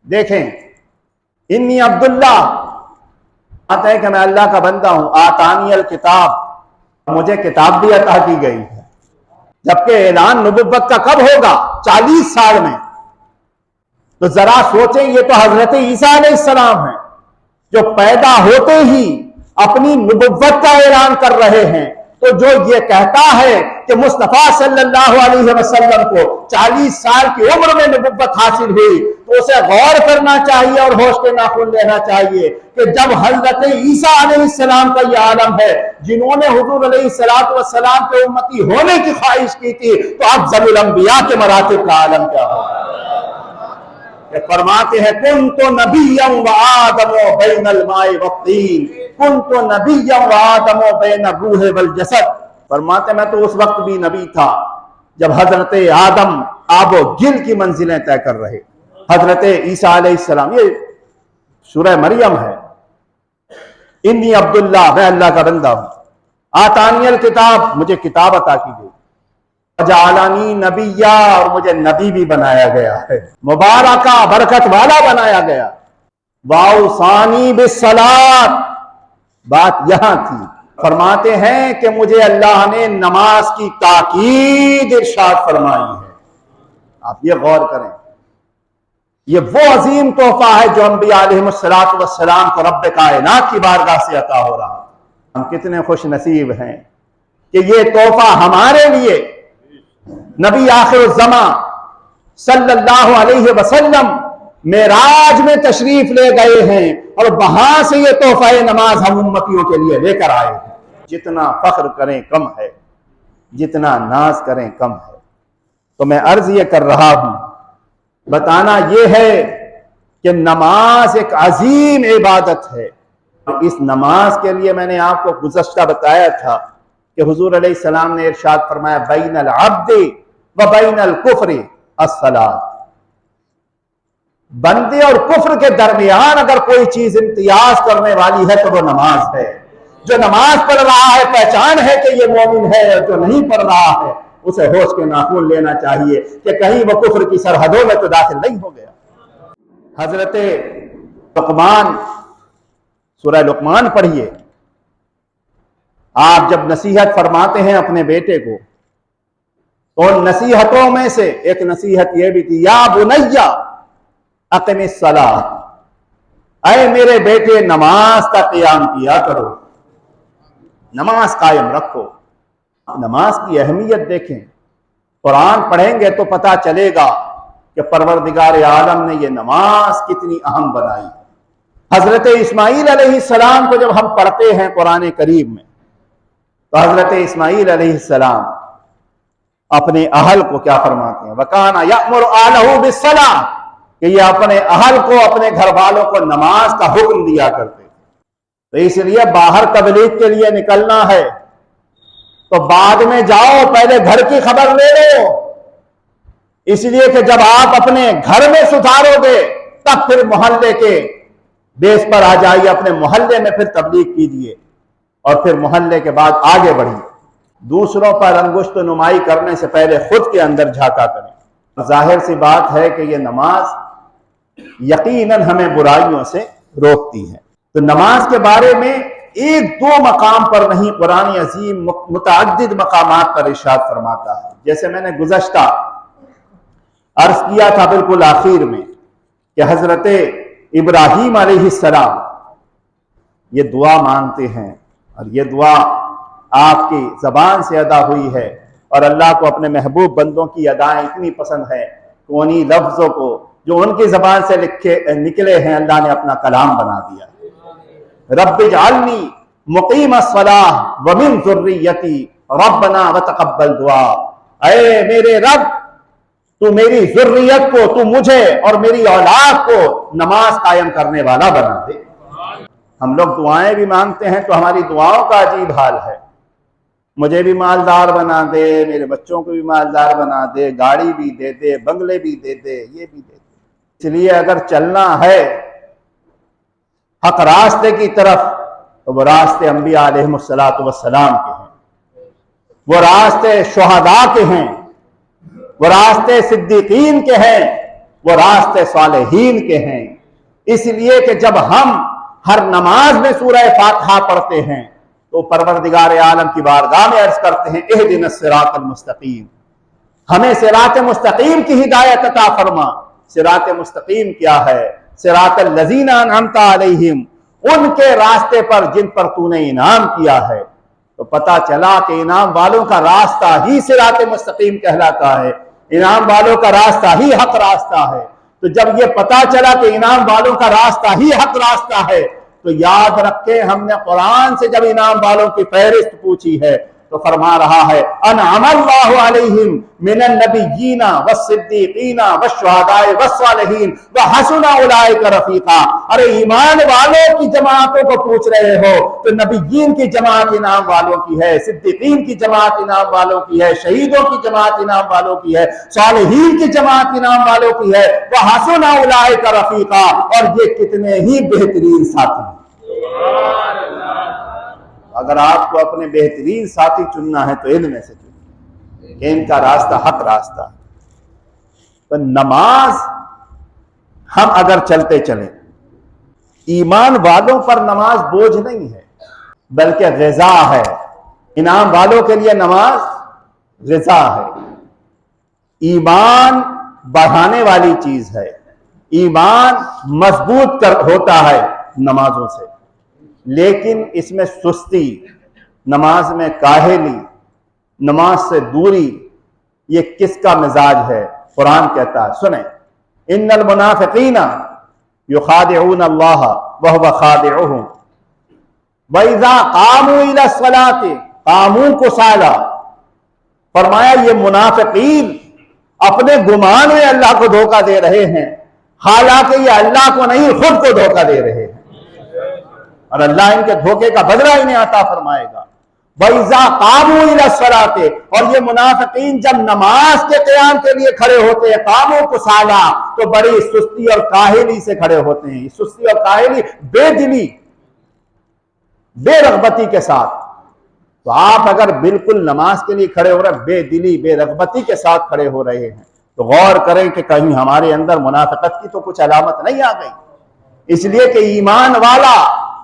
دیکھیں، انی عبداللہ آتا ہے کہ میں اللہ کا بندہ ہوں، آتانی الکتاب، مجھے کتاب بھی عطا کی گئی ہے۔ جبکہ اعلان نبوت کا کب ہوگا؟ 40 سال میں۔ تو ذرا سوچیں، یہ تو حضرت عیسیٰ علیہ السلام ہیں جو پیدا ہوتے ہی اپنی نبوت کا اعلان کر رہے ہیں۔ تو جو یہ کہتا ہے کہ مصطفیٰ صلی اللہ علیہ وسلم کو 40 سال کی عمر میں نبوت حاصل ہوئی، تو اسے غور کرنا چاہیے اور ہوش کے ناخن لینا چاہیے کہ جب حضرت عیسیٰ علیہ السلام کا یہ عالم ہے، جنہوں نے حضور علیہ السلام کے امتی ہونے کی خواہش کی تھی، تو افضل الانبیاء کے مراتب کا عالم کیا ہوگا؟ کہ فرماتے ہیں کنت نبیا وآدم بین الماء والطین، کنت نبیا وآدم بین الروح والجسد۔ فرماتے میں تو اس وقت بھی نبی تھا جب حضرت آدم آب و گل کی منزلیں طے کر رہے، حضرت عیسیٰ علیہ السلام۔ یہ سورہ مریم ہے، انی عبداللہ، میں اللہ کا بندہ ہوں، آتانی الکتاب، مجھے کتاب عطا کی گئی، جعلنی نبیّا، اور مجھے نبی بھی بنایا گیا ہے، مبارکہ، برکت والا بنایا گیا، واوصانی بالصلاۃ، بات یہاں تھی۔ فرماتے ہیں کہ مجھے اللہ نے نماز کی تاکید ارشاد فرمائی ہے۔ آپ یہ غور کریں، یہ وہ عظیم تحفہ ہے جو انبیاء علیہ السلام کو رب کائنات کی بارگاہ سے عطا ہو رہا۔ ہم کتنے خوش نصیب ہیں کہ یہ تحفہ ہمارے لیے نبی آخر الزمان صلی اللہ علیہ وسلم معراج میں تشریف لے گئے ہیں، اور وہاں سے یہ تحفہ نماز ہم امتیوں کے لیے لے کر آئے ہیں۔ جتنا فخر کریں کم ہے، جتنا ناز کریں کم ہے۔ تو میں عرض یہ کر رہا ہوں، بتانا یہ ہے کہ نماز ایک عظیم عبادت ہے۔ اس نماز کے لیے میں نے آپ کو گزشتہ بتایا تھا کہ حضور علیہ السلام نے ارشاد فرمایا بین العبد و بین الکفر الصلاۃ، بندے اور کفر کے درمیان اگر کوئی چیز امتیاز کرنے والی ہے تو وہ نماز ہے۔ جو نماز پڑھ رہا ہے پہچان ہے کہ یہ مومن ہے، اور جو نہیں پڑھ رہا ہے اسے ہوش کے ناخن لینا چاہیے کہ کہیں وہ کفر کی سرحدوں میں تو داخل نہیں ہو گیا۔ حضرت لقمان، سورہ لقمان پڑھیے، آپ جب نصیحت فرماتے ہیں اپنے بیٹے کو، تو ان نصیحتوں میں سے ایک نصیحت یہ بھی تھی، یا بنیا اقم الصلاۃ، اے میرے بیٹے نماز کا قیام کیا کرو، نماز قائم رکھو۔ نماز کی اہمیت دیکھیں، قرآن پڑھیں گے تو پتہ چلے گا کہ پروردگار عالم نے یہ نماز کتنی اہم بنائی۔ حضرت اسماعیل علیہ السلام کو جب ہم پڑھتے ہیں قرآن کریم میں، تو حضرت اسماعیل علیہ السلام اپنے اہل کو کیا فرماتے ہیں؟ وَكَانَ يَأْمُرُ أَهْلَهُ بِالصَّلَاةِ، کہ یہ اپنے اہل کو، اپنے گھر والوں کو نماز کا حکم دیا کرتے تھے۔ تو اس لیے باہر تبلیغ کے لیے نکلنا ہے تو بعد میں جاؤ، پہلے گھر کی خبر لے لو، اس لیے کہ جب آپ اپنے گھر میں سدھارو گے تب پھر محلے کے بیس پر آ جائیے، اپنے محلے میں پھر تبلیغ کیجیے، اور پھر محلے کے بعد آگے بڑھیے۔ دوسروں پر انگشت نمائی کرنے سے پہلے خود کے اندر جھانکا کریں۔ ظاہر سی بات ہے کہ یہ نماز یقیناً ہمیں برائیوں سے روکتی ہے۔ تو نماز کے بارے میں ایک دو مقام پر نہیں، قرآن عظیم متعدد مقامات پر ارشاد فرماتا ہے۔ جیسے میں نے گزشتہ عرض کیا تھا بالکل آخر میں کہ حضرت ابراہیم علیہ السلام یہ دعا مانگتے ہیں، اور یہ دعا آپ کی زبان سے ادا ہوئی ہے، اور اللہ کو اپنے محبوب بندوں کی ادائیں اتنی پسند ہیں کہ انہی لفظوں کو جو ان کی زبان سے نکلے ہیں اللہ نے اپنا کلام بنا دیا۔ رب اجعلنی مقیم الصلاۃ ومن ذریتی ربنا وتقبل دعا، اے میرے رب تو میری ذریت کو، تو مجھے اور میری اولاد کو نماز قائم کرنے والا بنا دے۔ ہم لوگ دعائیں بھی مانگتے ہیں تو ہماری دعاؤں کا عجیب حال ہے، مجھے بھی مالدار بنا دے، میرے بچوں کو بھی مالدار بنا دے، گاڑی بھی دے دے، بنگلے بھی دے دے، یہ بھی دے دے۔ اس لیے اگر چلنا ہے حق راستے کی طرف تو وہ راستے انبیاء علیہ السلام کے ہیں، وہ راستے شہداء کے ہیں، وہ راستے صدیقین کے ہیں، وہ راستے صالحین کے ہیں، اس لیے کہ جب ہم ہر نماز میں سورہ فاتحہ پڑھتے ہیں تو پروردگار عالم کی بارگاہ میں عرض کرتے ہیں اہدنا الصراط المستقیم، ہمیں صراط مستقیم کی ہدایت عطا فرما۔ صراط مستقیم کیا ہے؟ صراط الذین انعمت علیہم، ان کے راستے پر جن پر تو نے انعام کیا ہے۔ تو پتہ چلا کہ انعام والوں کا راستہ ہی صراط مستقیم کہلاتا ہے، انعام والوں کا راستہ ہی حق راستہ ہے۔ تو جب یہ پتہ چلا کہ انعام والوں کا راستہ ہی حق راستہ ہے تو یاد رکھیں ہم نے قرآن سے جب انعام والوں کی فہرست پوچھی ہے تو فرما رہا ہے انعم اللہ علیہم من النبیین والصدیقین والشہداء والصالحین وحسن اولئک رفیقا۔ ارے ایمان والوں کی جماعتوں کو پوچھ رہے ہو تو نبیین کی جماعت انعام والوں کی ہے، صدیقین کی جماعت انعام والوں کی ہے، شہیدوں کی جماعت انعام والوں کی ہے، صالحین کی جماعت انعام والوں کی ہے، وحسن اولئک رفیقا، اور یہ کتنے ہی بہترین ساتھی ہیں۔ اگر آپ کو اپنے بہترین ساتھی چننا ہے تو علم میں سے چنیں کہ ان کا راستہ حق راستہ ہے۔ تو نماز ہم اگر چلتے چلیں، ایمان والوں پر نماز بوجھ نہیں ہے بلکہ غذا ہے۔ انعام والوں کے لیے نماز غذا ہے، ایمان بڑھانے والی چیز ہے، ایمان مضبوط ہوتا ہے نمازوں سے۔ لیکن اس میں سستی، نماز میں کاہلی، نماز سے دوری، یہ کس کا مزاج ہے؟ قرآن کہتا ہے، سنیں، ان المنافقین یخادعون اللہ وہو خادعهم وَإِذَا قَامُوا إِلَى الصَّلَاةِ قَامُوا كُسَالَىٰ۔ فرمایا یہ منافقین اپنے گمان میں اللہ کو دھوکہ دے رہے ہیں، حالانکہ یہ اللہ کو نہیں خود کو دھوکہ دے رہے ہیں، اور اللہ ان کے دھوکے کا بدلہ انہیں عطا فرمائے گا۔ وَإِذَا قَامُوا إِلَى الصَّلَاةِ، اور یہ منافقین جب نماز کے قیام کے لیے کھڑے ہوتے ہیں قَامُوا كُسَالَىٰ تو بڑی سستی اور کاہلی سے کھڑے ہوتے ہیں۔ سستی اور کاہلی، بے دلی، بے رغبتی کے ساتھ۔ تو آپ اگر بالکل نماز کے لیے کھڑے ہو رہے بے دلی بے رغبتی کے ساتھ کھڑے ہو رہے ہیں تو غور کریں کہ کہیں ہمارے اندر منافقت کی تو کچھ علامت نہیں آ گئی۔ اس لیے کہ ایمان والا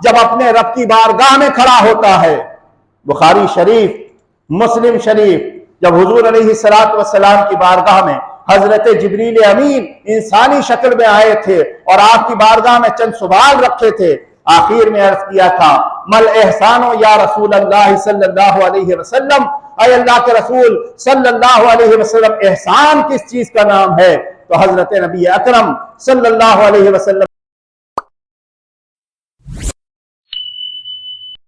جب اپنے رب کی بارگاہ میں کھڑا ہوتا ہے، بخاری شریف، مسلم شریف، جب حضور علیہ السلام کی بارگاہ میں حضرت جبریل امین انسانی شکل میں آئے تھے اور آپ کی بارگاہ میں چند سوال رکھے تھے، آخر میں عرض کیا تھا مل احسانو یا رسول اللہ صلی اللہ علیہ وسلم، اے اللہ کے رسول صلی اللہ علیہ وسلم، احسان کس چیز کا نام ہے؟ تو حضرت نبی اکرم صلی اللہ علیہ وسلم